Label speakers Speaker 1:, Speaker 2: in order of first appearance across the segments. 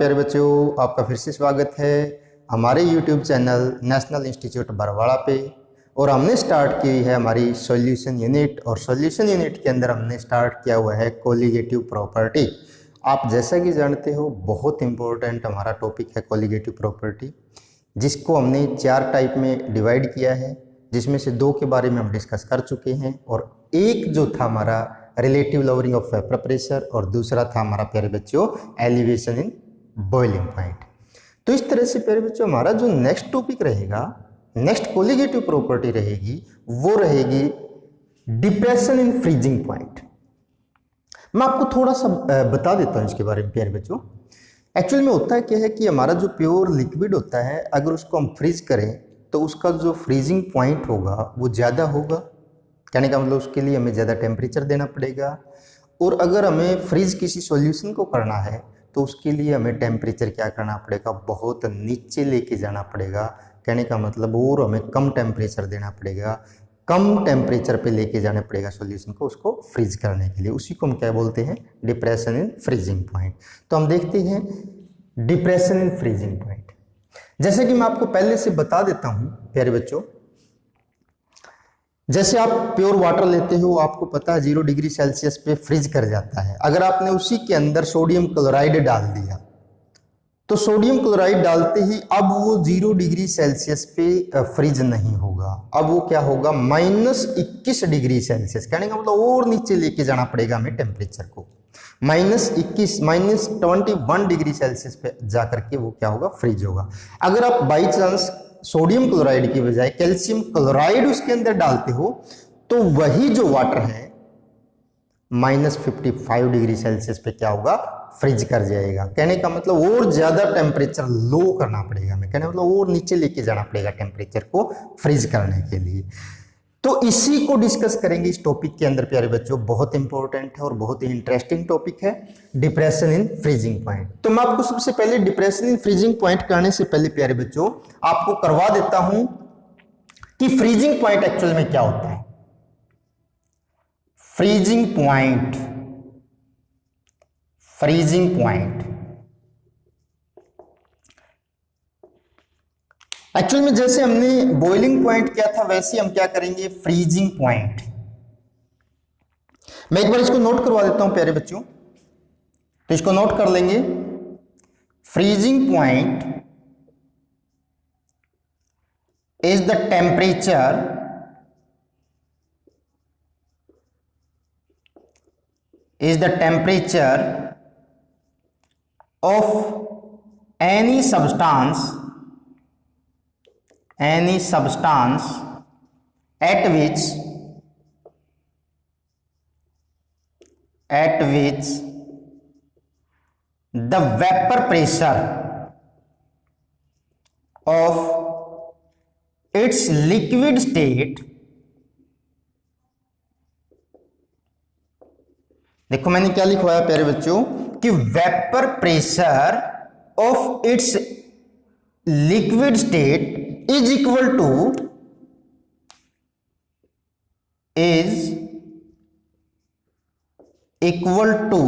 Speaker 1: प्यारे बच्चों, आपका फिर से स्वागत है हमारे YouTube channel national institute Barwada पे। और हमने स्टार्ट की है हमारी सॉल्यूशन यूनिट, और सॉल्यूशन यूनिट के अंदर हमने स्टार्ट किया हुआ है कोलिगेटिव प्रॉपर्टी। आप जैसा कि जानते हो बहुत इंपॉर्टेंट हमारा टॉपिक है कोलिगेटिव प्रॉपर्टी, जिसको हमने 4 टाइप में डिवाइड किया है, जिसमें से 2 के बारे में हम डिस्कस कर चुके हैं, और एक जो था हमारा relative lowering of vapour pressure, और दूसरा था हमारा प्यारे बच्चों एलिवेशन इन बॉइलिंग पॉइंट। तो इस तरह से प्यारे बच्चों हमारा जो नेक्स्ट टॉपिक रहेगा, नेक्स्ट कोलिगेटिव प्रॉपर्टी रहेगी, वो रहेगी डिप्रेशन इन फ्रीजिंग पॉइंट। मैं आपको थोड़ा सा बता देता हूँ इसके बारे में प्यारे बच्चों। एक्चुअल में होता है क्या है कि हमारा जो प्योर लिक्विड होता है, अगर उसको हम फ्रीज करें तो उसका जो फ्रीजिंग पॉइंट होगा वो ज़्यादा होगा। कहने का मतलब उसके लिए हमें ज़्यादा टेम्परेचर देना पड़ेगा, और अगर हमें फ्रीज किसी सॉल्यूशन को करना है तो उसके लिए हमें टेम्परेचर क्या करना पड़ेगा, बहुत नीचे लेके जाना पड़ेगा। कहने का मतलब और हमें कम टेम्परेचर देना पड़ेगा, कम टेम्परेचर पे लेके जाना पड़ेगा सॉल्यूशन को, उसको फ्रीज करने के लिए। उसी को हम क्या बोलते हैं, डिप्रेशन इन फ्रीजिंग पॉइंट। तो हम देखते हैं डिप्रेशन इन फ्रीजिंग पॉइंट। जैसे कि मैं आपको पहले से बता देता हूं प्यारे बच्चों, जैसे आप प्योर वाटर लेते हो, आपको पता है 0 डिग्री सेल्सियस पे फ्रीज कर जाता है। अगर आपने उसी के अंदर सोडियम क्लोराइड डाल दिया तो सोडियम क्लोराइड डालते ही अब वो 0 डिग्री सेल्सियस पे फ्रीज नहीं होगा, अब वो क्या होगा, -21 डिग्री सेल्सियस। कहने का मतलब और नीचे लेके जाना पड़ेगा हमें टेम्परेचर को, -21 -21 डिग्री सेल्सियस पे जाकर के वो क्या होगा, फ्रीज होगा। अगर आप बाई चांस सोडियम क्लोराइड की बजाय कैल्शियम क्लोराइड उसके अंदर डालते हो तो वही जो वाटर है -55 डिग्री सेल्सियस पे क्या होगा, फ्रीज कर जाएगा। कहने का मतलब और ज्यादा टेम्परेचर लो करना पड़ेगा हमें, कहने का मतलब और नीचे लेके जाना पड़ेगा टेम्परेचर को फ्रीज करने के लिए। तो इसी को डिस्कस करेंगे इस टॉपिक के अंदर प्यारे बच्चों। बहुत इंपॉर्टेंट है और बहुत ही इंटरेस्टिंग टॉपिक है डिप्रेशन इन फ्रीजिंग पॉइंट। तो मैं आपको सबसे पहले डिप्रेशन इन फ्रीजिंग पॉइंट करने से पहले प्यारे बच्चों आपको करवा देता हूं कि फ्रीजिंग पॉइंट एक्चुअल में क्या होता है। Freezing point, freezing point actual में जैसे हमने बॉइलिंग पॉइंट किया था, वैसे हम क्या करेंगे, फ्रीजिंग पॉइंट। मैं एक बार इसको नोट करवा देता हूं प्यारे बच्चों, तो इसको नोट कर लेंगे। Freezing point is the temperature of any substance at which the vapor pressure of its liquid state, देखो मैंने क्या लिखवाया प्यारे बच्चों कि vapour pressure of its liquid state is equal to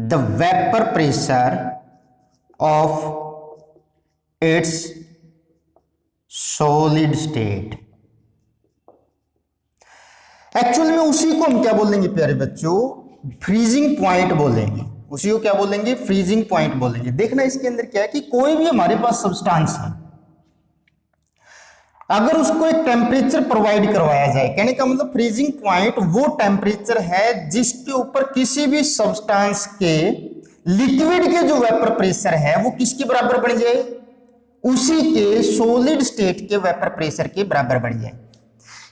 Speaker 1: the vapor pressure of its solid state। Actual में उसी को हम क्या बोलेंगे प्यारे बच्चों, फ्रीजिंग पॉइंट बोलेंगे। उसी को क्या बोलेंगे, फ्रीजिंग पॉइंट बोलेंगे। देखना इसके अंदर क्या है कि कोई भी हमारे पास सब्सटेंस है, अगर उसको एक टेम्परेचर प्रोवाइड करवाया जाए, कहने का मतलब फ्रीजिंग पॉइंट वो टेम्परेचर है जिसके ऊपर किसी भी सब्सटेंस के लिक्विड के जो वेपर प्रेशर है वो किसके बराबर बन जाए, उसी के सॉलिड स्टेट के वेपर प्रेशर के बराबर बन जाए।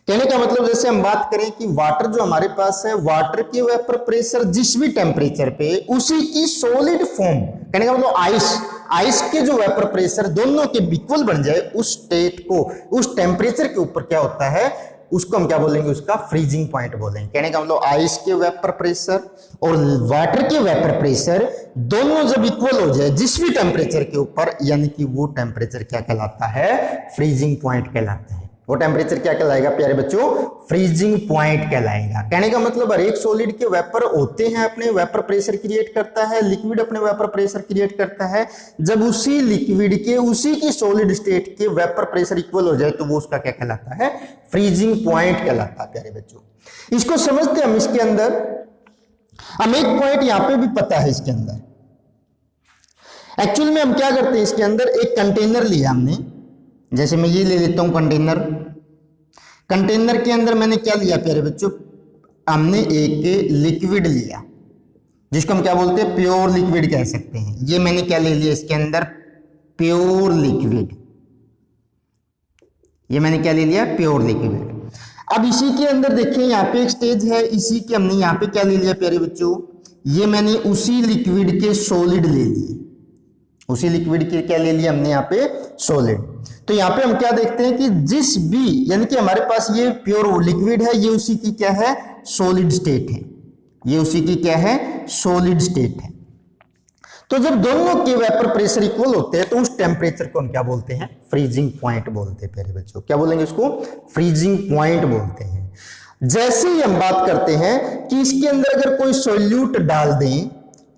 Speaker 1: कहने का मतलब जैसे हम बात करें कि वाटर जो हमारे पास है, वाटर के वेपर प्रेशर जिस भी टेम्परेचर पे, उसी की सॉलिड फॉर्म, कहने का मतलब आइस के जो वेपर प्रेशर दोनों के इक्वल बन जाए, उस स्टेट को, उस टेम्परेचर के ऊपर क्या होता है, उसको हम क्या बोलेंगे, उसका फ्रीजिंग पॉइंट बोलेंगे। कहने का मतलब आइस के वेपर प्रेशर और वाटर के वेपर प्रेशर दोनों जब इक्वल हो जाए जिस भी टेम्परेचर के ऊपर, यानी कि वो टेम्परेचर क्या कहलाता है, फ्रीजिंग पॉइंट कहलाता है। वो टेम्परेचर क्या कहलाएगा प्यारे बच्चों, फ्रीजिंग पॉइंट कहलाएगा। कहने का मतलब हर एक सॉलिड के वेपर होते हैं, अपने वेपर प्रेशर क्रिएट करता है, लिक्विड अपने वेपर प्रेशर क्रिएट करता है। जब उसी लिक्विड के उसी की सॉलिड स्टेट के वेपर प्रेशर इक्वल हो जाए तो वो उसका क्या कहलाता है, फ्रीजिंग पॉइंट कहलाता है प्यारे बच्चों। इसको समझते हम इसके अंदर, हम एक पॉइंट यहां पे भी पता है इसके अंदर। एक्चुअल में हम क्या करते हैं, इसके अंदर एक कंटेनर लिया हमने, जैसे मैं ये ले लेता हूं कंटेनर। कंटेनर के अंदर मैंने क्या लिया प्यारे बच्चों, हमने एक लिक्विड लिया जिसको हम क्या बोलते हैं, प्योर लिक्विड कह सकते हैं। ये मैंने क्या ले लिया इसके अंदर, प्योर लिक्विड। ये मैंने क्या ले लिया, प्योर लिक्विड। अब इसी के अंदर देखिए यहाँ पे एक स्टेज है, इसी के हमने यहाँ पे क्या ले लिया प्यारे बच्चों, ये मैंने उसी लिक्विड के सॉलिड ले लिए, उसी लिक्विड के क्या ले लिया हमने यहाँ पे, सॉलिड। तो यहाँ पे हम क्या देखते हैं कि जिस भी, यानी कि हमारे पास ये प्योर लिक्विड है, ये उसी की क्या है, सॉलिड स्टेट है, ये उसी की क्या है, सॉलिड स्टेट है। तो जब दोनों के वेपर प्रेशर इक्वल होते हैं तो उस टेम्परेचर को हम क्या बोलते हैं, फ्रीजिंग पॉइंट बोलते हैं प्यारे बच्चों। क्या बोलेंगे इसको, फ्रीजिंग पॉइंट बोलते हैं। जैसे ही हम बात करते हैं कि इसके अंदर अगर कोई सोल्यूट डाल दें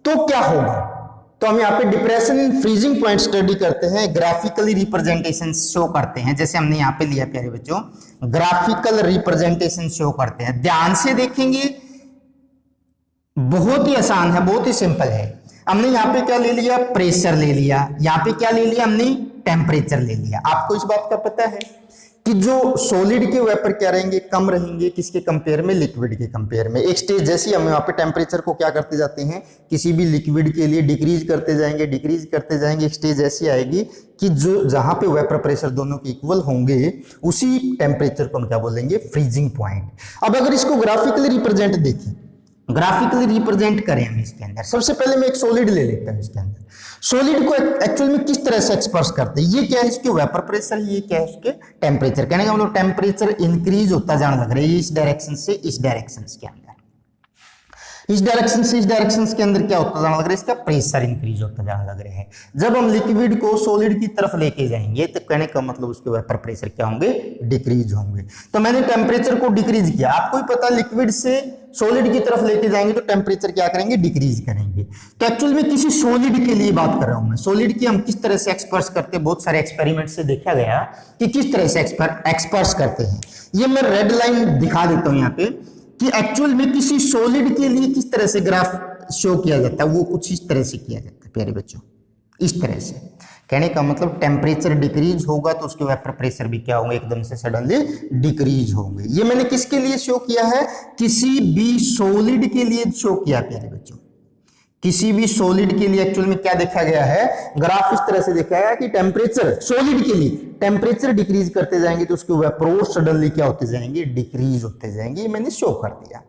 Speaker 1: तो क्या होगा, तो हम यहाँ पे depression in freezing point study करते हैं, ग्राफिकली रिप्रेजेंटेशन शो करते हैं। जैसे हमने यहाँ पे लिया प्यारे बच्चों, ग्राफिकल रिप्रेजेंटेशन शो करते हैं। ध्यान से देखेंगे, बहुत ही आसान है, बहुत ही सिंपल है। हमने यहाँ पे क्या ले लिया, प्रेशर ले लिया, यहाँ पे क्या ले लिया हमने, टेम्परेचर ले लिया। आपको इस बात का पता है कि जो सॉलिड के वेपर क्या रहेंगे, कम रहेंगे, किसके कंपेयर में, लिक्विड के कंपेयर में। एक स्टेज जैसे हम यहाँ पे टेम्परेचर को क्या करते जाते हैं, किसी भी लिक्विड के लिए डिक्रीज करते जाएंगे, डिक्रीज करते जाएंगे। एक स्टेज ऐसी आएगी कि जो जहां पे वेपर प्रेशर दोनों के इक्वल होंगे, उसी टेम्परेचर को हम क्या बोलेंगे, फ्रीजिंग पॉइंट। अब अगर इसको ग्राफिकली रिप्रेजेंट देखें, ग्राफिकली रिप्रेजेंट करें हम इसके अंदर, सबसे पहले मैं एक सॉलिड ले लेता हूं। इसके अंदर सॉलिड को एक्चुअल में किस तरह से एक्सप्रेस करते हैं, ये क्या है, इसके वेपर प्रेशर, ये क्या है, उसके टेम्परेचर। कहने का मतलब टेम्परेचर इंक्रीज होता जाने लग रहा है, इस डायरेक्शन से इस डायरेक्शन के अंदर, इस डायरेक्शन से इस डायरेक्शन के अंदर क्या होता जाने लग रहा है, इसका प्रेशर इंक्रीज होता जाने लग रहा है। जब हम लिक्विड को सॉलिड की तरफ लेके जाएंगे तो कहने का मतलब उसके वेपर प्रेशर क्या होंगे, डिक्रीज होंगे। तो मैंने टेम्परेचर को डिक्रीज किया, आपको ही पता लिक्विड से सॉलिड की तरफ लेके जाएंगे तो टेम्परेचर क्या करेंगे, डिक्रीज करेंगे। तो एक्चुअल में किसी सॉलिड के लिए बात कर रहा हूं मैं, सॉलिड की हम किस तरह से एक्सप्रेस करते हैं, बहुत सारे एक्सपेरिमेंट से देखा गया कि किस तरह से एक्सप्रेस करते हैं। ये मैं रेड लाइन दिखा देता हूं यहाँ पे कि एक्चुअल में किसी सॉलिड के लिए किस तरह से ग्राफ शो किया जाता है, वो कुछ इस तरह से किया जाता है प्यारे बच्चों, इस तरह से। कहने का मतलब टेम्परेचर डिक्रीज होगा तो उसके वेपर प्रेशर भी क्या होंगे, एकदम से सडनली डिक्रीज होंगे। ये मैंने किसके लिए शो किया है, किसी भी सॉलिड के लिए शो किया प्यारे बच्चों, किसी भी सॉलिड के लिए एक्चुअल में क्या देखा गया है, ग्राफ इस तरह से देखा गया कि टेम्परेचर सॉलिड के लिए टेम्परेचर डिक्रीज करते जाएंगे तो उसके वेपर सडनली क्या होते जाएंगे, डिक्रीज होते जाएंगे। ये मैंने शो कर दिया।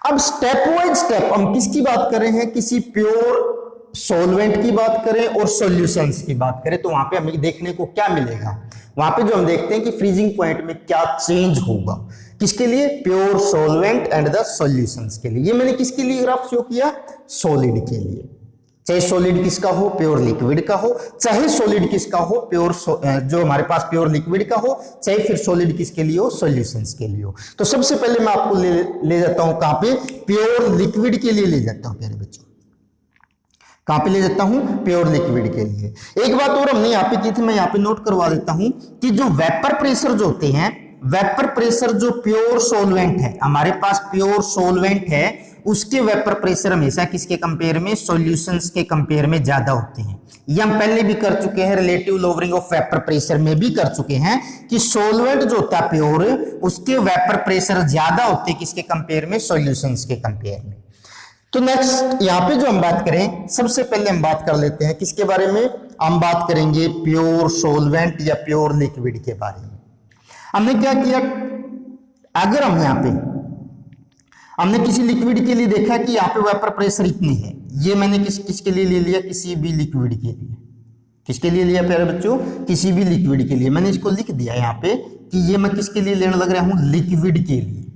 Speaker 1: अब स्टेप वाइज स्टेप हम किसकी बात कर रहे हैं, किसी प्योर सॉल्वेंट की बात करें और सॉल्यूशंस की बात करें तो वहां पे हमें देखने को क्या मिलेगा, वहां पे जो हम देखते हैं कि फ्रीजिंग पॉइंट में क्या चेंज होगा, किसके लिए, pure solvent and the solutions के लिए। ये मैंने किसके लिए ग्राफ शो किया, सॉलिड के लिए। चाहे सॉलिड किसका हो, प्योर लिक्विड का हो, चाहे सॉलिड किसका हो, प्योर जो हमारे पास प्योर लिक्विड का हो, चाहे फिर सॉलिड किसके लिए हो, सॉल्यूशंस के लिए हो। तो सबसे पहले मैं आपको ले जाता हूं कहां पे, प्योर लिक्विड के लिए ले जाता हूं प्यारे बच्चों। कहां पे ले जाता हूं, प्योर लिक्विड के लिए। एक बात और हमने यहाँ पे की थी, मैं यहाँ पे नोट करवा देता हूं कि जो वेपर प्रेशर जो होते हैं, वेपर प्रेशर जो प्योर सॉल्वेंट है, हमारे पास प्योर सॉल्वेंट है, उसके वेपर प्रेशर हमेशा किसके कंपेयर में, सॉल्यूशंस के कंपेयर में ज्यादा होते हैं। ये हम पहले भी कर चुके हैं, relative lowering of vapour pressure में भी कर चुके हैं कि सॉल्वेंट जो होता है प्योर, उसके वेपर प्रेशर ज्यादा होते हैं किसके कंपेयर में, सॉल्यूशंस के कंपेयर में। तो नेक्स्ट यहाँ पे जो हम बात करें, सबसे पहले हम बात कर लेते हैं किसके बारे में, हम बात करेंगे प्योर सॉल्वेंट या प्योर लिक्विड के बारे में। हमने क्या किया, अगर हम यहाँ पे हमने किसी लिक्विड के लिए देखा कि यहाँ पे वेपर प्रेशर इतनी है, ये मैंने किसके लिए ले लिया, किसी भी लिक्विड के लिए। किसके लिए लिया प्यारे बच्चों, किसी भी लिक्विड के लिए। मैंने इसको लिख दिया यहाँ पे कि ये मैं किसके लिए लेने लग रहा हूं, लिक्विड के लिए।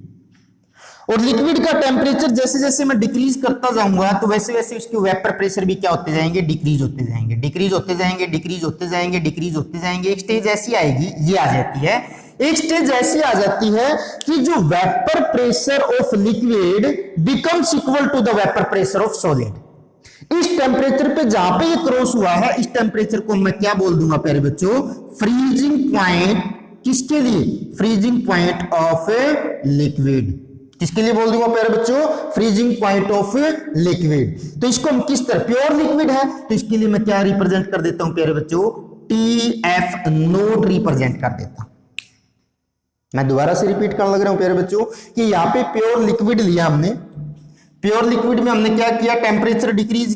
Speaker 1: और लिक्विड का टेम्परेचर जैसे जैसे मैं डिक्रीज करता जाऊंगा तो वैसे वैसे उसके वेपर प्रेशर भी क्या होते जाएंगे, डिक्रीज होते जाएंगे, डिक्रीज होते जाएंगे, डिक्रीज होते जाएंगे, डिक्रीज होते जाएंगे। एक स्टेज ऐसी आएगी, ये आ जाती है एक स्टेज ऐसी आ जाती है कि जो vapour pressure of liquid becomes equal to the vapour pressure of solid. इस टेम्परेचर पे जहां पे ये क्रॉस हुआ है, इस टेम्परेचर को मैं क्या बोल दूंगा प्यारे बच्चों, फ्रीजिंग पॉइंट। किसके लिए? Freezing point of liquid. किसके लिए बोल दूंगा प्यारे बच्चों? Freezing point of liquid. तो इसको हम किस तरह, प्योर लिक्विड है तो इसके लिए मैं क्या रिप्रेजेंट कर देता हूं प्यारे बच्चों, TF नोट रिप्रेजेंट कर देता हूं। मैं दोबारा से रिपीट करने लग रहा हूं प्यारे बच्चों कि यहां पे प्योर लिक्विड लिया हमने, प्योर लिक्विड में हमने क्या किया, टेम्परेचर डिक्रीज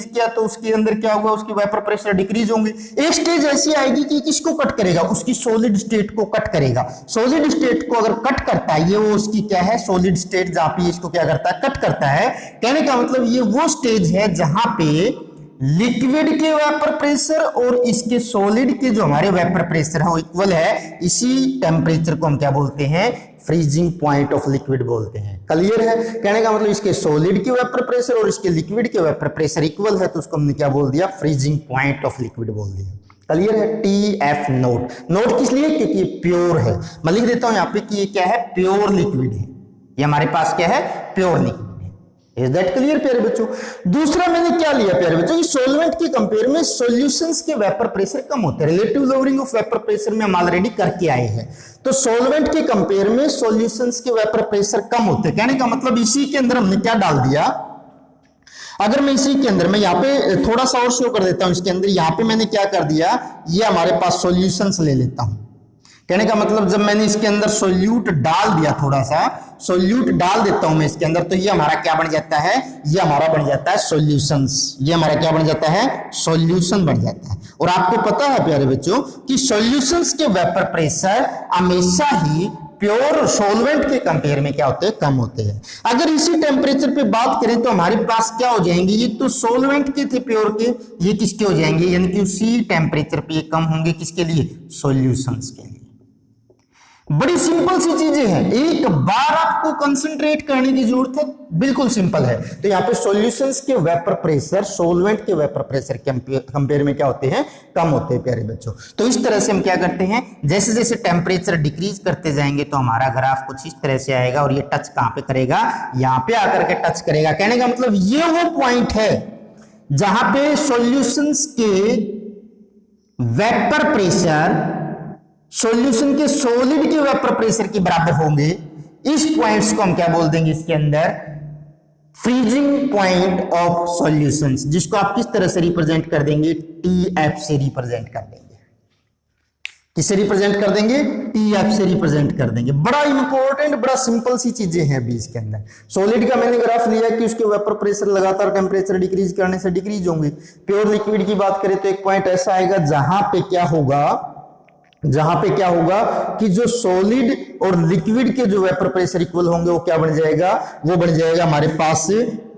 Speaker 1: किया तो उसके अंदर क्या होगा, उसकी वेपर प्रेशर डिक्रीज होंगे। एक स्टेज ऐसी आएगी कि किसको कट करेगा, उसकी सॉलिड स्टेट को कट करेगा। सॉलिड स्टेट को अगर कट करता है, ये वो उसकी क्या है, सॉलिड स्टेट, जहां पे इसको क्या करता है, कट करता है। कहने का मतलब ये वो स्टेज है जहां पे लिक्विड के वेपर प्रेशर और इसके सॉलिड के जो हमारे वेपर प्रेशर है वो इक्वल है। इसी टेम्परेचर को हम क्या बोलते हैं, फ्रीजिंग पॉइंट ऑफ लिक्विड बोलते हैं। क्लियर है? कहने का मतलब इसके सॉलिड के वेपर प्रेशर और इसके लिक्विड के वेपर प्रेशर इक्वल है तो उसको हमने क्या बोल दिया, फ्रीजिंग पॉइंट ऑफ लिक्विड बोल दिया। क्लियर है? TF note. नोट किस लिए? क्योंकि ये प्योर है। मैं लिख देता हूं यहां पे कि ये क्या है, प्योर लिक्विड है। ये हमारे पास क्या है, pure liquid. Is that clear प्यारे बच्चों? दूसरा मैंने क्या लिया प्यारे बच्चों, सॉल्वेंट के कंपेयर में सॉल्यूशंस के वेपर प्रेशर कम होते हैं। Relative lowering of vapour pressure में हम ऑलरेडी करके आए हैं। तो सॉल्वेंट के कंपेयर में सॉल्यूशंस के वेपर प्रेशर कम होते हैं। कहने का मतलब इसी के अंदर हमने क्या डाल दिया, अगर मैं इसी के अंदर, मैं यहाँ पे थोड़ा सा और शो कर देता हूं इसके अंदर, यहाँ पे मैंने क्या कर दिया, ये हमारे पास सॉल्यूशंस ले लेता हूं। कहने का मतलब जब मैंने इसके अंदर सोल्यूट डाल दिया, थोड़ा सा सोल्यूट डाल देता हूं मैं इसके अंदर, तो ये हमारा क्या बन जाता है, ये हमारा बन जाता है सॉल्यूशंस। ये हमारा क्या बन जाता है, सॉल्यूशन बन जाता है। और आपको पता है प्यारे बच्चों कि सॉल्यूशंस के वेपर प्रेशर हमेशा ही प्योर सॉल्वेंट के कंपेयर में क्या होते हैं, कम होते हैं। अगर इसी टेम्परेचर पे बात करें तो हमारे पास क्या हो जाएंगे, ये तो सॉल्वेंट के थे प्योर के, ये किसके हो जाएंगे, यानी कि उसी टेम्परेचर पे कम होंगे, किसके लिए, सॉल्यूशंस के लिए। बड़ी सिंपल सी चीजें हैं, एक बार आपको कंसंट्रेट करने की जरूरत है, बिल्कुल सिंपल है। तो यहाँ पे सॉल्यूशंस के वेपर प्रेशर सॉल्वेंट के वेपर प्रेशर के कंपेयर में क्या होते हैं, कम होते हैं प्यारे बच्चों। तो इस तरह से हम क्या करते हैं, जैसे जैसे टेम्परेचर डिक्रीज करते जाएंगे तो हमारा ग्राफ कुछ इस तरह से आएगा और ये टच कहां पे करेगा, यहाँ पे आकर के टच करेगा। कहने का मतलब ये वो पॉइंट है जहां पे सॉल्यूशंस के वेपर प्रेशर सॉल्यूशन के सॉलिड के वेपर प्रेशर के बराबर होंगे। इस पॉइंट्स को हम क्या बोल देंगे, इसके अंदर फ्रीजिंग पॉइंट ऑफ सॉल्यूशंस, जिसको आप किस तरह से रिप्रेजेंट कर देंगे, TF से रिप्रेजेंट कर देंगे। किससे रिप्रेजेंट कर देंगे, TF से रिप्रेजेंट कर देंगे। बड़ा इंपॉर्टेंट, बड़ा सिंपल सी चीजें हैं अभी इसके अंदर। सॉलिड का मैंने ग्राफ लिया कि उसके वेपर प्रेशर लगातार टेम्परेचर डिक्रीज करने से डिक्रीज होंगे। प्योर लिक्विड की बात करें तो एक पॉइंट ऐसा आएगा जहां पे क्या होगा कि जो सॉलिड और लिक्विड के जो वेपर प्रेशर इक्वल होंगे वो क्या बन जाएगा, वो बन जाएगा हमारे पास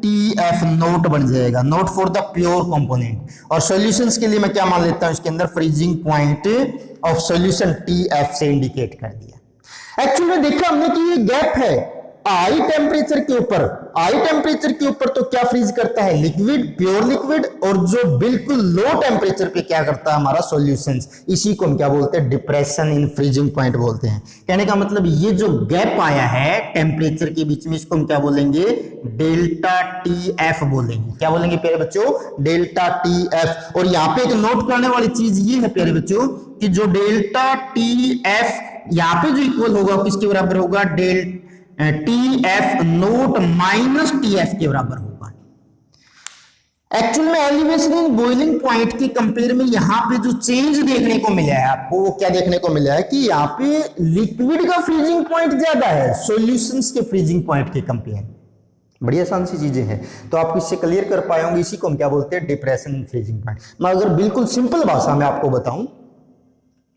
Speaker 1: TF नोट बन जाएगा, note for the pure component. और सॉल्यूशंस के लिए मैं क्या मान लेता हूं, इसके अंदर freezing point of solution TF से इंडिकेट कर दिया। एक्चुअली में देखा हमने कि ये गैप है हाई टेम्परेचर के ऊपर तो क्या फ्रीज करता है, लिक्विड, प्योर लिक्विड, और जो बिल्कुल लो टेम्परेचर पे क्या करता है हमारा सॉल्यूशंस। इसी को हम क्या बोलते हैं, डिप्रेशन इन फ्रीजिंग पॉइंट बोलते हैं। कहने का मतलब ये जो गैप आया है टेम्परेचर के बीच में, इसको हम क्या बोलेंगे, डेल्टा TF बोलेंगे। क्या बोलेंगे प्यारे बच्चों, डेल्टा TF। और यहाँ पे एक नोट करने वाली चीज ये है प्यारे बच्चों कि जो डेल्टा TF यहाँ पे जो इक्वल होगा किसके बराबर होगा, TF नोट माइनस TF के बराबर होगा। एक्चुअल में एलिवेशन इन बॉइलिंग पॉइंट के कंपेयर में यहां पे जो चेंज देखने को मिला है आपको, वो क्या देखने को मिला है कि यहाँ पे लिक्विड का फ्रीजिंग पॉइंट ज्यादा है सॉल्यूशंस के फ्रीजिंग पॉइंट के कंपेयर। बड़ी आसान सी चीजें हैं, तो आप इससे क्लियर कर पाए होंगे। इसी को हम क्या बोलते हैं, डिप्रेशन इन फ्रीजिंग पॉइंट। मैं अगर बिल्कुल सिंपल भाषा में आपको बताऊं,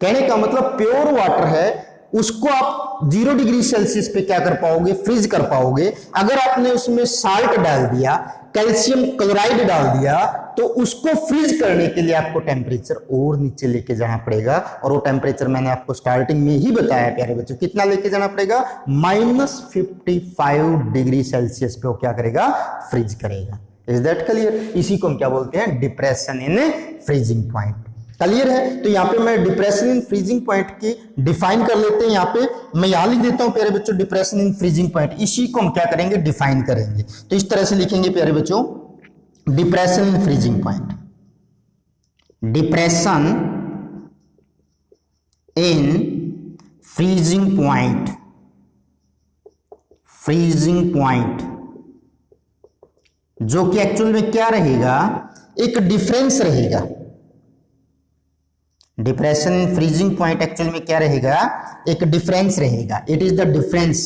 Speaker 1: कहने का मतलब प्योर वाटर है, उसको आप 0 डिग्री सेल्सियस पे क्या कर पाओगे, फ्रीज कर पाओगे। अगर आपने उसमें साल्ट डाल दिया, कैल्शियम क्लोराइड डाल दिया, तो उसको फ्रीज करने के लिए आपको टेम्परेचर और नीचे लेके जाना पड़ेगा। और वो टेम्परेचर मैंने आपको स्टार्टिंग में ही बताया प्यारे बच्चों, कितना लेके जाना पड़ेगा, -55 डिग्री सेल्सियस पे वो क्या करेगा, फ्रीज करेगा। Is that clear? इसी को हम क्या बोलते हैं, depression in freezing point. Clear है। तो यहाँ पे मैं डिप्रेशन इन फ्रीजिंग पॉइंट की डिफाइन कर लेते हैं। यहाँ पे मैं यहाँ लिख देता हूं प्यारे बच्चों डिप्रेशन इन फ्रीजिंग पॉइंट, इसी को हम क्या करेंगे डिफाइन करेंगे। तो इस तरह से लिखेंगे प्यारे बच्चों depression in freezing point, depression in freezing point, freezing point जो कि एक्चुअल में क्या रहेगा, एक डिफरेंस रहेगा। Depression in freezing point actual में क्या रहेगा, एक डिफरेंस रहेगा। It is the difference,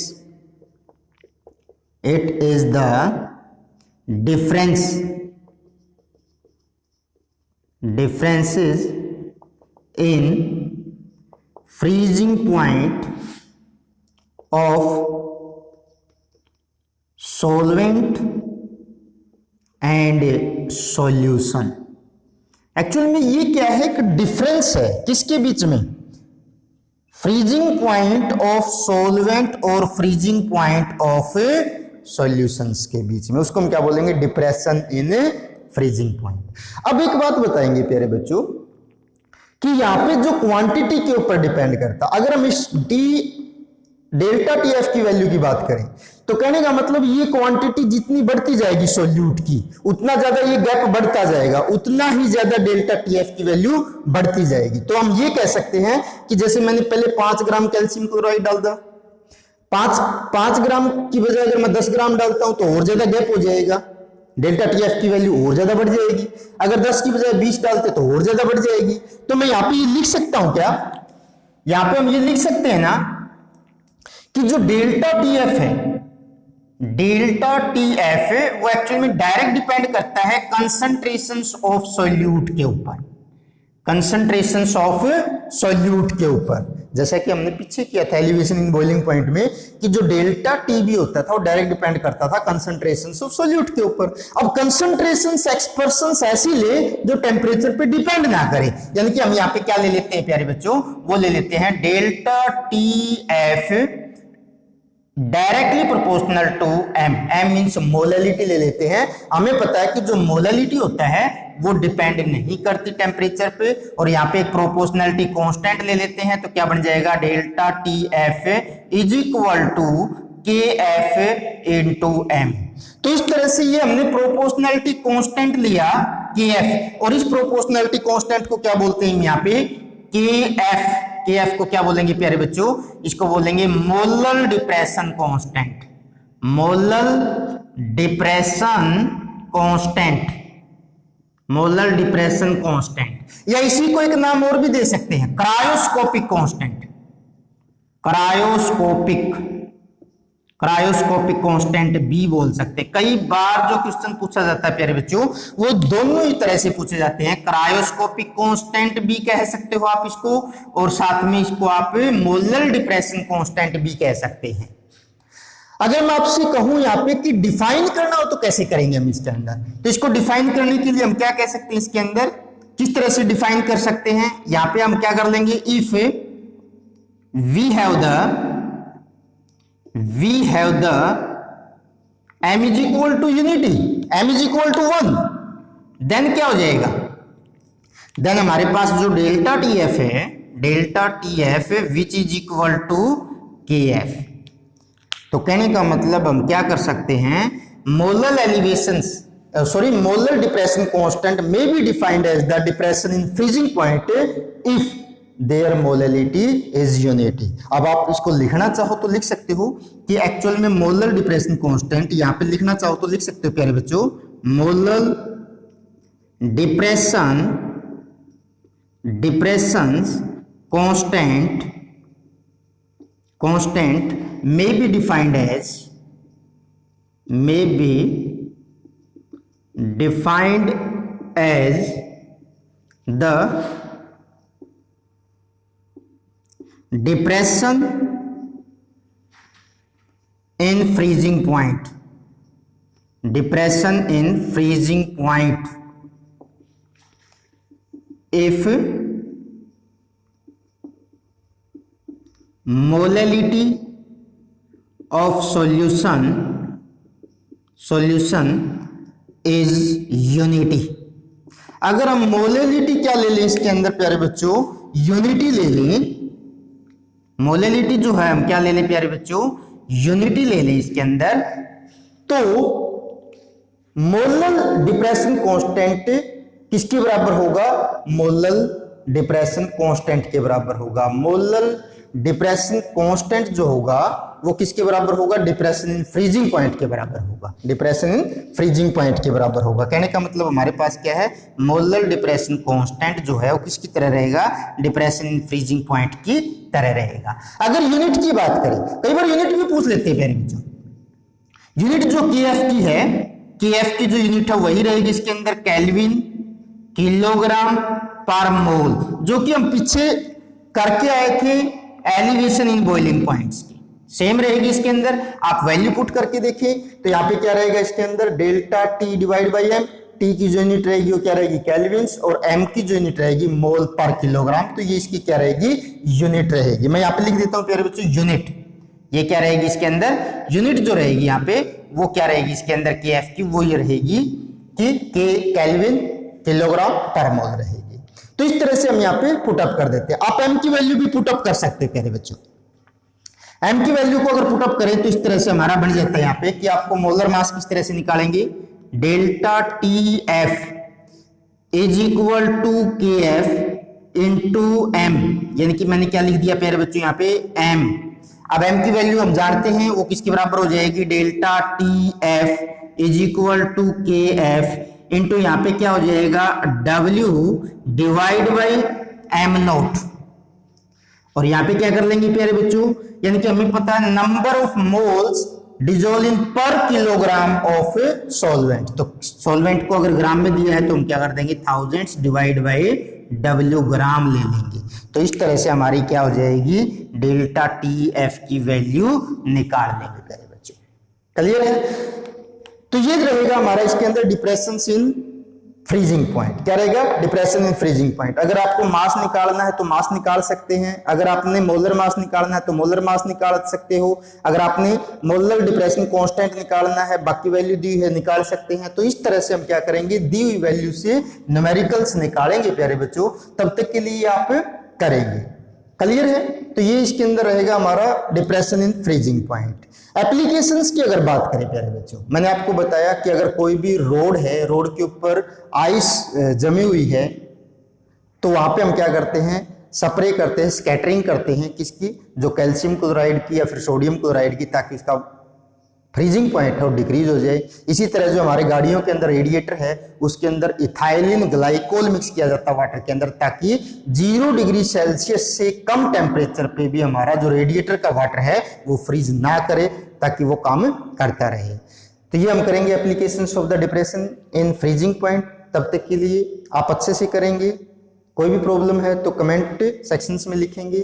Speaker 1: it is the difference, differences in freezing point of solvent and solution। Actual में ये क्या है, एक डिफरेंस है किसके बीच में, फ्रीजिंग पॉइंट ऑफ सॉल्वेंट और फ्रीजिंग पॉइंट ऑफ सॉल्यूशंस के बीच में, उसको हम क्या बोलेंगे डिप्रेशन इन फ्रीजिंग पॉइंट। अब एक बात बताएंगे प्यारे बच्चों कि यहां पे जो क्वांटिटी के ऊपर डिपेंड करता, अगर हम इस डेल्टा टी एफ की वैल्यू की बात करें तो कहने का मतलब ये क्वांटिटी जितनी बढ़ती जाएगी सोल्यूट की, उतना ज्यादा ये गैप बढ़ता जाएगा, उतना ही ज्यादा डेल्टा टी एफ की वैल्यू बढ़ती जाएगी। तो हम ये कह सकते हैं कि जैसे मैंने पहले 5 ग्राम कैल्शियम क्लोराइड डाल दिया, 5 ग्राम की बजाय अगर मैं 10 ग्राम डालता हूं तो और ज्यादा गैप हो जाएगा, डेल्टा टी एफ की वैल्यू और ज्यादा बढ़ जाएगी। अगर 10 की बजाय 20 डालते तो और ज्यादा बढ़ जाएगी। तो मैं यहां पे ये लिख सकता हूं क्या, यहां पे हम ये लिख सकते हैं ना कि जो डेल्टा टी एफ है, डेल्टा टी एफ है वो एक्चुअल में डायरेक्ट डिपेंड करता है कंसंट्रेशंस ऑफ सॉल्यूट के ऊपर, कंसंट्रेशंस ऑफ सॉल्यूट के ऊपर। जैसा कि हमने पीछे किया था एलिवेशन इन बॉइलिंग पॉइंट में कि जो डेल्टा टी भी होता था वो डायरेक्ट डिपेंड करता था कंसंट्रेशंस ऑफ सॉल्यूट के ऊपर। अब कंसंट्रेशंस एक्सप्रेशंस ऐसी ले जो टेम्परेचर पे डिपेंड ना करे, यानी कि हम यहाँ पे क्या ले लेते हैं प्यारे बच्चों, वो ले लेते हैं delta T F directly proportional to M, M means molality ले लेते हैं। हमें पता है कि जो मोलैलिटी होता है वो डिपेंड नहीं करती टेम्परेचर पे, और यहाँ पे एक प्रोपोर्शनलिटी कांस्टेंट ले लेते हैं तो क्या बन जाएगा delta T F is equal to K F into M. तो इस तरह से ये हमने प्रोपोर्शनलिटी कांस्टेंट लिया के एफ, और इस प्रोपोर्शनलिटी कांस्टेंट को क्या बोलते हैं यहाँ पे के एफ। के एफ को क्या बोलेंगे प्यारे बच्चों, इसको बोलेंगे molar depression constant, molar depression constant, molar depression constant, या इसी को एक नाम और भी दे सकते हैं cryoscopic constant, cryoscopic, cryoscopic constant भी बोल सकते हैं। कई बार जो क्वेश्चन पूछा जाता है प्यारे बच्चों वो दोनों ही तरह से पूछे जाते हैं, क्रायोस्कोपिक कांस्टेंट भी कह सकते हो आप इसको, और साथ में इसको आप मोलर डिप्रेशन कांस्टेंट भी कह सकते हैं। अगर मैं आपसे कहूं यहाँ पे कि डिफाइन करना हो तो कैसे करेंगे हम इसके अंदर, तो इसको डिफाइन करने के लिए हम क्या कह सकते हैं, इसके अंदर किस तरह से डिफाइन कर सकते हैं, यहाँ पे हम क्या कर लेंगे, if we have the m is equal to unity, m is equal to 1, then क्या हो जाएगा, देन हमारे पास जो डेल्टा टी एफ है, delta T F which is equal to K F. तो कहने का मतलब हम क्या कर सकते हैं, molar elevations molar depression constant may be defined as the depression in freezing point if their molality is unity। अब आप इसको लिखना चाहो तो लिख सकते हो कि एक्चुअल में मोलर डिप्रेशन कांस्टेंट, यहां पे लिखना चाहो तो लिख सकते हो प्यारे बच्चों molar depression constant may be defined as the depression in freezing point, depression in freezing point if molality of solution is unity। अगर हम मोलेलिटी क्या ले लें इसके अंदर प्यारे बच्चों, यूनिटी ले लें, मोलेलिटी जो है हम क्या ले लें प्यारे बच्चों, यूनिटी ले लें इसके अंदर, तो मोलल डिप्रेशन कांस्टेंट किसके बराबर होगा, मोलल डिप्रेशन कांस्टेंट के बराबर होगा। मोलल डिप्रेशन कांस्टेंट जो होगा वो किसके बराबर होगा, डिप्रेशन इन फ्रीजिंग पॉइंट के बराबर होगा, डिप्रेशन इन फ्रीजिंग पॉइंट के बराबर होगा। कहने का मतलब हमारे पास क्या है, मोलल डिप्रेशन कांस्टेंट जो है वो किसकी तरह रहेगा, डिप्रेशन इन फ्रीजिंग पॉइंट की तरह रहेगा। अगर यूनिट की बात करें, कई बार यूनिट भी पूछ लेते हैं प्यारे बच्चों, यूनिट जो केएफ की है, केएफ की जो यूनिट है वही रहेगी इसके अंदर केल्विन किलोग्राम पर मोल, जो कि हम पीछे करके आए थे एलिवेशन इन बॉइलिंग पॉइंट्स की, सेम रहेगी इसके अंदर। आप वैल्यू पुट करके देखें तो यहाँ पे क्या रहेगा इसके अंदर, delta T divide by M, T की जो यूनिट रहेगी वो क्या रहेगी केल्विन्स, और एम की जो यूनिट रहेगी मोल पर किलोग्राम, तो ये इसकी क्या रहेगी, यूनिट रहेगी। मैं यहाँ पे लिख देता हूँ प्यारे बच्चों यूनिट, ये क्या रहेगी इसके अंदर, यूनिट जो रहेगी यहाँ पे वो क्या रहेगी इसके अंदर केएफ की, वो ये रहेगी कि के केल्विन किलोग्राम पर मोल रहेगी। तो इस तरह से हम यहाँ पे पुटअप कर देते हैं। आप एम की वैल्यू भी पुटअप कर सकते हैं प्यारे बच्चों, एम की वैल्यू को अगर पुटअप करें तो इस तरह से हमारा बन जाता है यहाँ पे कि आपको मोलर मास किस तरह से निकालेंगे, delta T F is equal to K F into M, यानी कि मैंने क्या लिख दिया प्यारे बच्चों यहाँ पे एम। अब एम की वैल्यू हम जानते हैं वो किसके बराबर हो जाएगी, delta T F is equal to K F into यहाँ पे क्या हो जाएगा, W divide by M note, और यहाँ पे क्या कर लेंगे प्यारे बच्चों, यानी कि हमें पता है number of moles dissolve in पर किलोग्राम ऑफ सॉल्वेंट, तो सॉल्वेंट को अगर ग्राम में दिया है तो हम क्या कर देंगे, थाउजेंड्स डिवाइड बाई W ग्राम ले लेंगे। तो इस तरह से हमारी क्या हो जाएगी, डेल्टा टी एफ की वैल्यू निकाल लेंगे प्यारे बच्चों। क्लियर है? तो ये रहेगा हमारा इसके अंदर डिप्रेशन इन फ्रीजिंग पॉइंट, क्या रहेगा, डिप्रेशन इन फ्रीजिंग पॉइंट। अगर आपको मास निकालना है तो मास निकाल सकते हैं, अगर आपने मोलर मास निकालना है तो मोलर मास निकाल सकते हो, अगर आपने मोलर डिप्रेशन कांस्टेंट निकालना है, बाकी वैल्यू दी है निकाल सकते हैं। तो इस तरह से हम क्या करेंगे, दी हुई वैल्यू से न्यूमेरिकल्स निकालेंगे प्यारे बच्चों, तब तक के लिए आप करेंगे। क्लियर है? तो ये इसके अंदर रहेगा हमारा depression in freezing point. Applications की अगर बात करें प्यारे बच्चों, मैंने आपको बताया कि अगर कोई भी रोड है, रोड के ऊपर आइस जमी हुई है, तो वहां पे हम क्या करते हैं, स्प्रे करते हैं, स्कैटरिंग करते हैं किसकी, जो कैल्शियम क्लोराइड की या फिर सोडियम क्लोराइड की, ताकि उसका फ्रीजिंग पॉइंट है वो डिक्रीज हो जाए। इसी तरह जो हमारे गाड़ियों के अंदर रेडिएटर है उसके अंदर इथाइलिन ग्लाइकोल मिक्स किया जाता है वाटर के अंदर, ताकि 0 डिग्री सेल्सियस से कम टेम्परेचर पे भी हमारा जो रेडिएटर का वाटर है वो फ्रीज ना करे, ताकि वो काम करता रहे। तो ये हम करेंगे applications of the depression in freezing point. तब तक के लिए आप अच्छे से करेंगे। कोई भी प्रॉब्लम है तो कमेंट सेक्शंस में लिखेंगे।